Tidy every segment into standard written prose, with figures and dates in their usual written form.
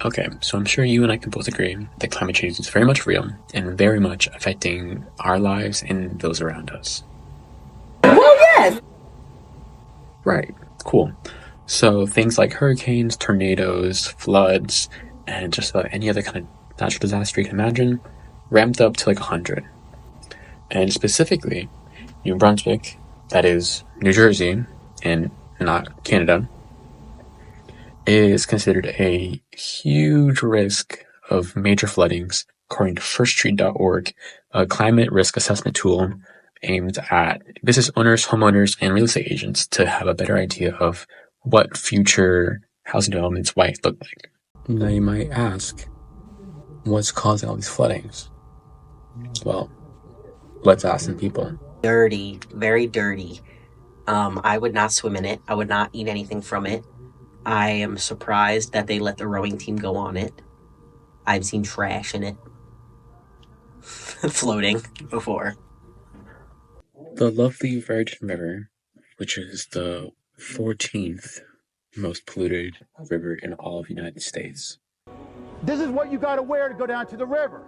Okay, so I'm sure you and I can both agree that climate change is very much real and very much affecting our lives and those around us. Well, yes. Right, cool. So things like hurricanes, tornadoes, floods, and just about any other kind of natural disaster you can imagine ramped up to like 100. And specifically, New Brunswick, that is New Jersey, and not Canada, is considered a huge risk of major floodings, according to firststreet.org, a climate risk assessment tool aimed at business owners, homeowners, and real estate agents to have a better idea of what future housing developments might look like. Now you might ask, what's causing all these floodings? Well, let's ask some people. Dirty, very dirty. I would not swim in it. I would not eat anything from it. I am surprised that they let the rowing team go on it. I've seen trash in it floating before. The lovely Virgin River, which is the 14th most polluted river in all of the United States. This is what you got to wear to go down to the river.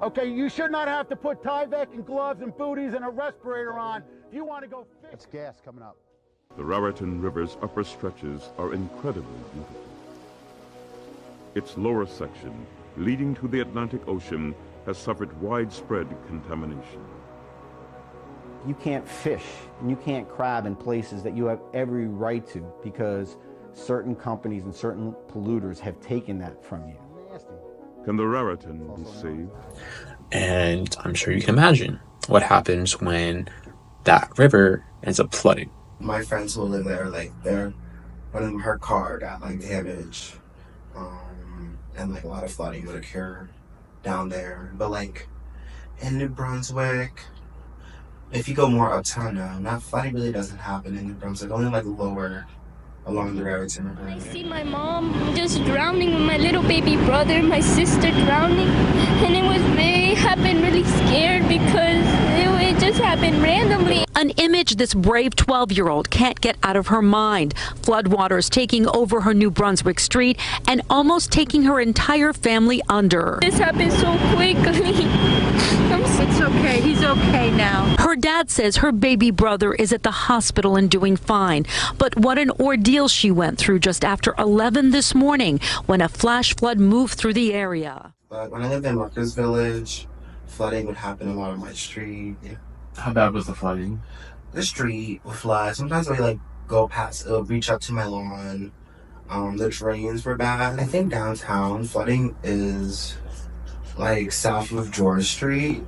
Okay, you should not have to put Tyvek and gloves and booties and a respirator on if you want to go fish. That's gas coming up. The Raritan River's upper stretches are incredibly beautiful. Its lower section, leading to the Atlantic Ocean, has suffered widespread contamination. You can't fish and you can't crab in places that you have every right to because certain companies and certain polluters have taken that from you. Can the Raritan be saved? And I'm sure you can imagine what happens when that river ends up flooding. My friends who live there, one of them, her car got damaged, and a lot of flooding would occur down there. But in New Brunswick, if you go more uptown now, flooding really doesn't happen in New Brunswick. Only lower along the Raritan River. I see my mom just drowning with my little baby brother, my sister drowning, and happened really scared because it just happened randomly. An image this brave 12-year-old can't get out of her mind. Floodwaters taking over her New Brunswick street and almost taking her entire family under. This happened so quickly. It's okay. He's okay now. Her dad says her baby brother is at the hospital and doing fine. But what an ordeal she went through just after 11 this morning when a flash flood moved through the area. But when I lived in Rutgers Village, flooding would happen along my street. How bad was the flooding? The street would flood. Sometimes I would go past, it would reach up to my lawn. The drains were bad. I think downtown flooding is south of George Street.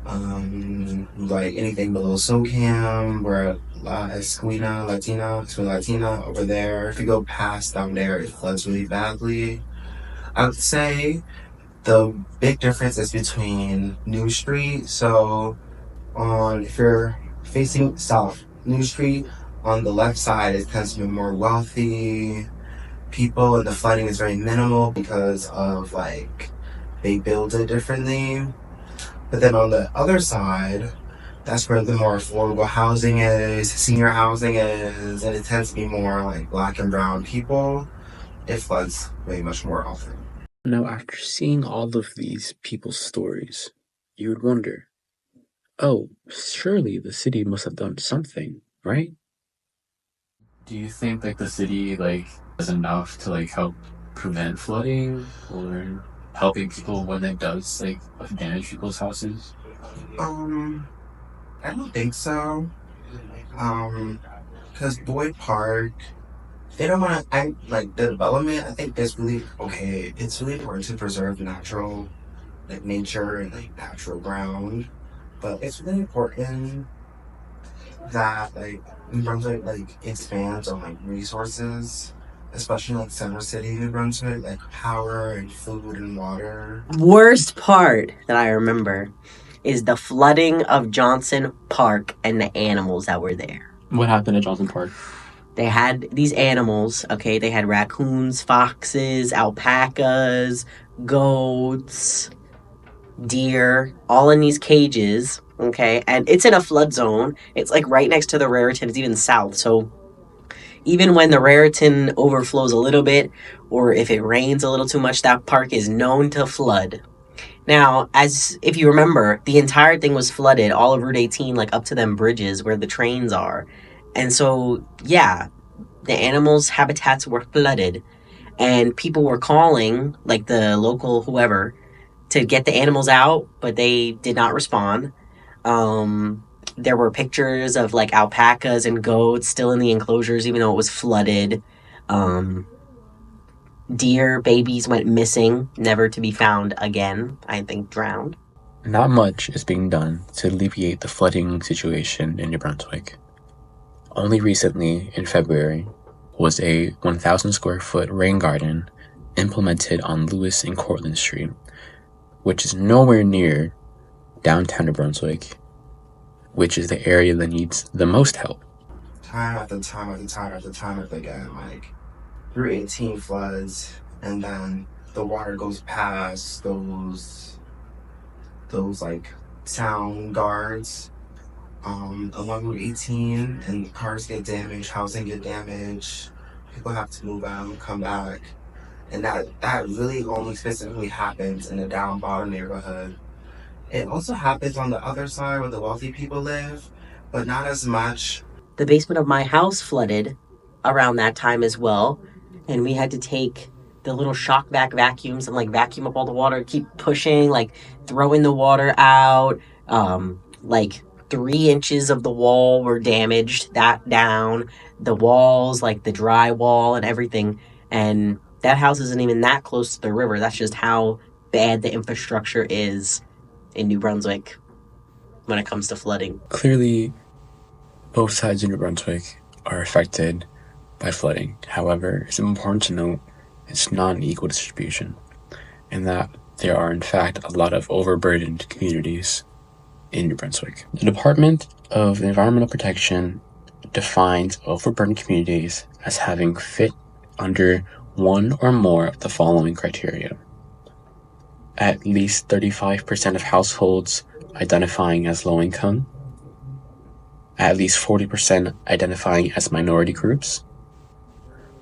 Anything below SoCam, where Latina over there. If you go past down there, it floods really badly. I would say the big difference is between New Street. So if you're facing south, New Street, on the left side, it tends to be more wealthy people, and the flooding is very minimal because of they build it differently. But then on the other side, that's where the more affordable housing is, senior housing is, and it tends to be more black and brown people. It floods way much more often. Now, after seeing all of these people's stories, you would wonder, oh, surely the city must have done something, right? Do you think the city does enough to help prevent flooding or helping people when it does damage people's houses? I don't think so. Because Boyd Park, they don't want to, the development, I think that's really okay. It's really important to preserve natural, nature and natural ground. But it's really important that, New Brunswick, expands on, resources, especially, Center City, New Brunswick, power and food and water. Worst part that I remember is the flooding of Johnson Park and the animals that were there. What happened at Johnson Park? They had these animals, okay? They had raccoons, foxes, alpacas, goats, deer, all in these cages, okay? And it's in a flood zone. It's right next to the Raritan. It's even south, so Even when the Raritan overflows a little bit, or if it rains a little too much, that park is known to flood. Now, as if you remember, the entire thing was flooded, all of Route 18, like up to them bridges where the trains are. And so, yeah, the animals' habitats were flooded, and people were calling, like the local whoever, to get the animals out, but they did not respond. There were pictures of like alpacas and goats still in the enclosures, even though it was flooded. Um, Deer babies went missing, never to be found again. I think drowned. Not much is being done to alleviate the flooding situation in New Brunswick. Only recently, in February, was a 1,000 square foot rain garden implemented on Lewis and Cortlandt Street, which is nowhere near downtown New Brunswick, which is the area that needs the most help. Time after time after time after time again, like Route 18 floods, and then the water goes past those like town guards along Route 18, and cars get damaged, housing get damaged, people have to move out and come back. And that really only specifically happens in the down bottom neighborhood. It also happens on the other side where the wealthy people live, but not as much. The basement of my house flooded around that time as well, and we had to take the little shock vac vacuums and like vacuum up all the water, keep pushing, like throwing the water out. Like 3 inches of the wall were damaged, that down, the walls, like the drywall and everything. And that house isn't even that close to the river. That's just how bad the infrastructure is in New Brunswick when it comes to flooding. Clearly, both sides of New Brunswick are affected by flooding. However, it's important to note it's not an equal distribution, and that there are in fact a lot of overburdened communities in New Brunswick. The Department of Environmental Protection defines overburdened communities as having fit under one or more of the following criteria. At least 35% of households identifying as low income, at least 40% identifying as minority groups,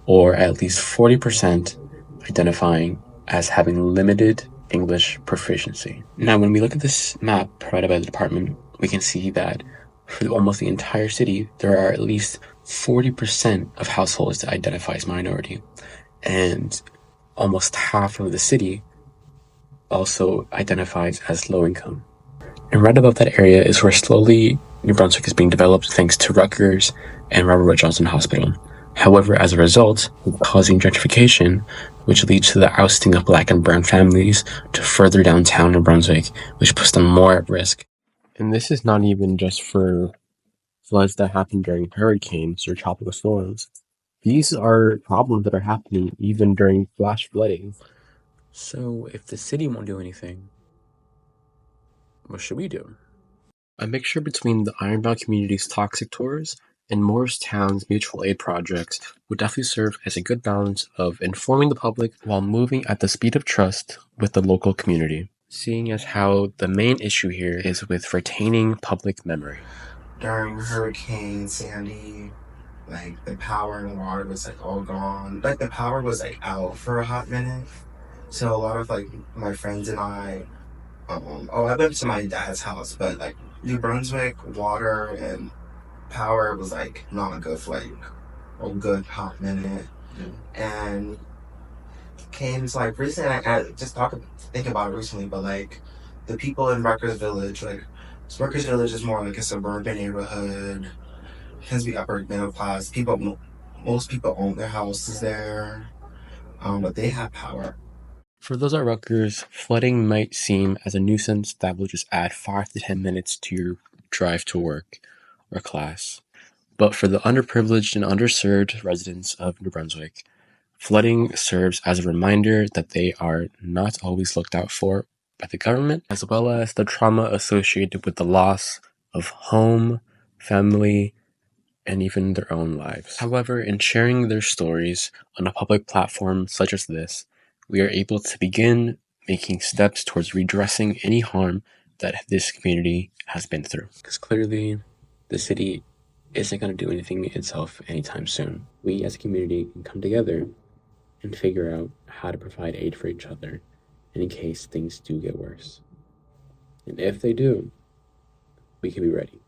or at least 40% identifying as having limited English proficiency. Now, when we look at this map provided by the department, we can see that for almost the entire city, there are at least 40% of households that identify as minority, and almost half of the city also identifies as low income. And right above that area is where slowly New Brunswick is being developed thanks to Rutgers and Robert Wood Johnson Hospital. However, as a result, causing gentrification, which leads to the ousting of Black and brown families to further downtown New Brunswick, which puts them more at risk. And this is not even just for floods that happen during hurricanes or tropical storms. These are problems that are happening even during flash flooding. So if the city won't do anything, what should we do? A mixture between the Ironbound community's toxic tours and Morristown's mutual aid projects would definitely serve as a good balance of informing the public while moving at the speed of trust with the local community, seeing as how the main issue here is with retaining public memory. During Hurricane Sandy, like the power and water was like all gone. Like the power was like out for a hot minute. So a lot of like my friends and I, I went to my dad's house, but like New Brunswick, water and power was like not good for like a good hot minute. And came to like recently, I just think about it recently, but like the people in Rutgers Village, like Rutgers Village is more like a suburban neighborhood, tends to be upper middle class. Most people own their houses there, but they have power. For those at Rutgers, flooding might seem as a nuisance that will just add 5 to 10 minutes to your drive to work or class. But for the underprivileged and underserved residents of New Brunswick, flooding serves as a reminder that they are not always looked out for by the government, as well as the trauma associated with the loss of home, family, and even their own lives. However, in sharing their stories on a public platform such as this, we are able to begin making steps towards redressing any harm that this community has been through. Because clearly, the city isn't going to do anything itself anytime soon. We as a community can come together and figure out how to provide aid for each other in case things do get worse. And if they do, we can be ready.